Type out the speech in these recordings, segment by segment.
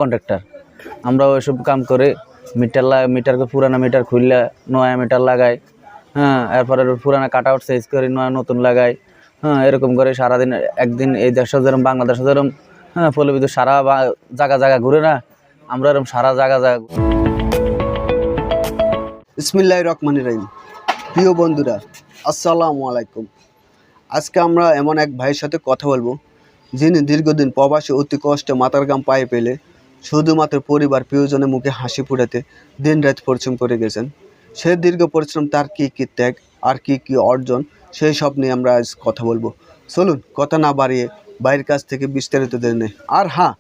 Contractor. আমরা ওইসব কাম করে মিটারকে পুরানা মিটার খুললে নয়া মিটার লাগাই। হ্যাঁ, এরপরে পুরানা কাট আউট চেঞ্জ করে নয়া নতুন লাগাই। হ্যাঁ, এরকম করে সারাদিন একদিন এই দেশে যেরকম বাংলাদেশে যেরকম ফলবিদ্যুৎ সারা জায়গা ঘুরে না, আমরা এরকম সারা জায়গা বিসমিল্লাহির রহমানির রহিম। প্রিয় বন্ধুরা, আসসালামু আলাইকুম। আজকে আমরা এমন এক ভাইয়ের সাথে কথা বলবো, যিনি দীর্ঘদিন প্রবাসে অতি কষ্টে মাথার ঘাম পায়ে পেলে শুধুমাত্র পরিবার প্রিয়জনের মুখে হাসি ফুটাতে দিন রাত পরিশ্রম করে গেছেন। সে দীর্ঘ পরিশ্রম, তার কী কী ত্যাগ আর কী অর্জন, সেই সব নিয়ে আমরা আজ কথা বলবো। চলুন কথা না বাড়িয়ে ভাইয়ের কাছ থেকে বিস্তারিত জেনে। আর হ্যাঁ,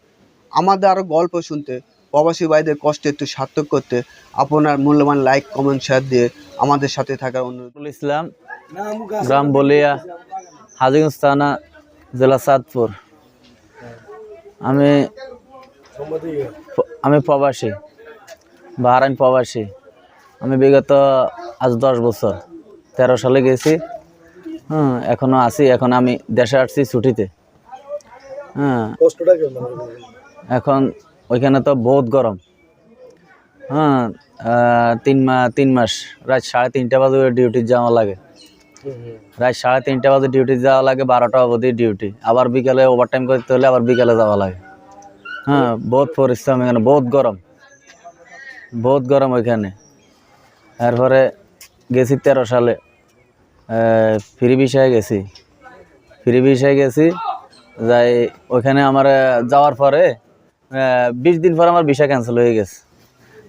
আমাদের আরও গল্প শুনতে, প্রবাসী ভাইদের কষ্ট একটু সার্থক করতে আপনার মূল্যবান লাইক, কমেন্ট, শেয়ার দিয়ে আমাদের সাথে থাকার অনুরোধ। ইসলাম, গ্রাম বলিয়া, হাজীগঞ্জ থানা, জেলা চাঁদপুর। আমি প্রবাসী, বাহরাইন প্রবাসী। আমি বিগত আজ 10 বছর, 13 সালে গেছি। এখনো আছি। এখন আমি দেশে আসছি ছুটিতে। এখন ওইখানে তো বহুত গরম। 3 মাস রাত 3:30 বাজে ডিউটি যাওয়া লাগে। রাত 3:30 বাজে ডিউটি যাওয়া লাগে, 12টা অবধি ডিউটি। আবার বিকালে ওভারটাইম করতে হলে আবার বিকালে যাওয়া লাগে। বহুত পরিশ্রম। এখানে বহুত গরম ওইখানে। এরপরে গেছি 13 সালে ফ্রি ভিসায় গেছি। যাই ওইখানে আমার যাওয়ার পরে 20 দিন পর আমার ভিসা ক্যান্সেল হয়ে গেছে।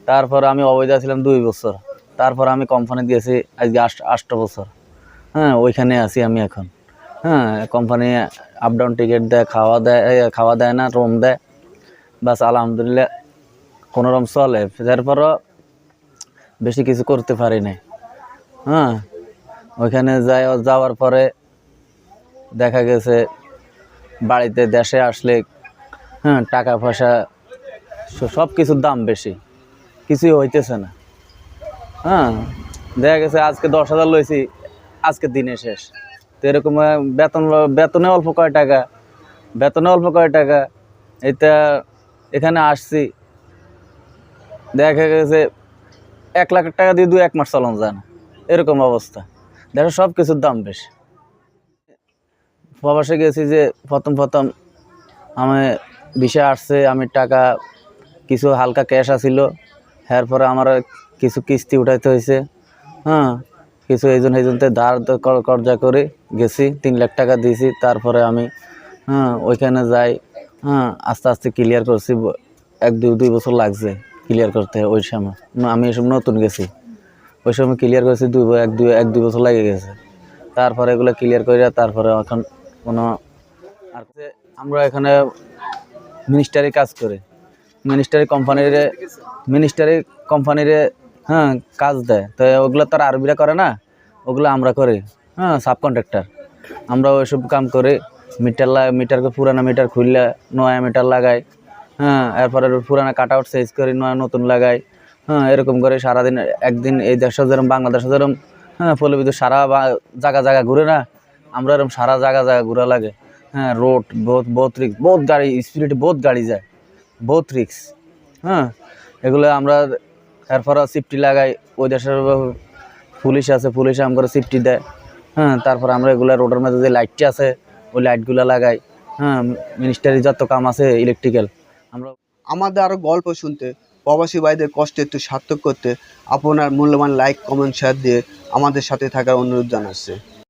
তারপর আমি অবৈধ ছিলাম 2 বছর। তারপর আমি কোম্পানি দিয়েছি আজকে 8 বছর। ওইখানে আছি আমি এখন। কোম্পানি আপ ডাউন টিকিট দেয়, খাওয়া দেয় না, রুম দেয়। বাস আলহামদুলিল্লাহ কোনোরকম চলে। তারপরও বেশি কিছু করতে পারি নাই। ওইখানে যাওয়ার পরে দেখা গেছে বাড়িতে দেশে আসলে টাকা পয়সা সব কিছুর দাম বেশি, কিছুই হইতেছে না। দেখা গেছে আজকে 10,000 লইছি, আজকে দিনে শেষ। তো এরকম বেতনে অল্প কয় টাকা। এটা এখানে আসছি, দেখা গেছে 1 লাখ টাকা দিয়ে 1 মাস চালানো যায় না, এরকম অবস্থা। দেখো সব কিছুর দাম বেশি। প্রবাসে গেছি যে প্রথম আমি ভিসা আসছে, আমি টাকা কিছু হালকা ক্যাশ আসিল। এরপরে আমার কিছু কিস্তি উঠাইতে হয়েছে। কিছু এইজনতে ধার কর্জা করে গেছি, 3 লাখ টাকা দিয়েছি। তারপরে আমি ওইখানে যাই। আস্তে আস্তে ক্লিয়ার করছি। 1-2 বছর লাগছে ক্লিয়ার করতে। ওই সময় আমি এসব নতুন গেছি, ওই সময় ক্লিয়ার করেছি 1-2 বছর লাগে গেছে। তারপরে এগুলো ক্লিয়ার করে তারপরে এখন কোনো আর আমরা এখানে মিনিস্টারি কাজ করে, মিনিস্টারি কোম্পানির কাজ দেয়। তো ওগুলো তার আরবিরা করে না, ওগুলো আমরা করি। Sub contractor. আমরা ওইসব কাম করে মিটারকে পুরানা মিটার খুললে নয়া মিটার লাগাই। এরপরে পুরানা কাট আউট চেঞ্জ করে নয়া নতুন লাগাই। এরকম করে সারাদিন একদিন এই দেশে যেরকম বাংলাদেশে যেরকম ফলবিদ্যুৎ সারা জায়গা ঘুরে না, আমরা এরকম সারা জায়গা ঘুরা লাগে। রোড বহুত রিক্স, বহুত গাড়ি স্পিডে, বহুত গাড়ি যায়, বহুত রিক্স। এগুলো আমরা এরপরে সিফটি লাগাই। ওই দেশের পুলিশ আছে, পুলিশে আমরা সিফটি দেয়। তারপর আমরা এগুলো রোডের মধ্যে যে লাইটটি আছে, ওই লাইটগুলো লাগাই। মিনিস্টারি যত কাম আছে ইলেকট্রিক্যাল। আমাদের আরও গল্প শুনতে, প্রবাসী ভাইদের কষ্ট একটু সার্থক করতে আপনার মূল্যবান লাইক, কমেন্ট, শেয়ার দিয়ে আমাদের সাথে থাকার অনুরোধ জানাচ্ছে।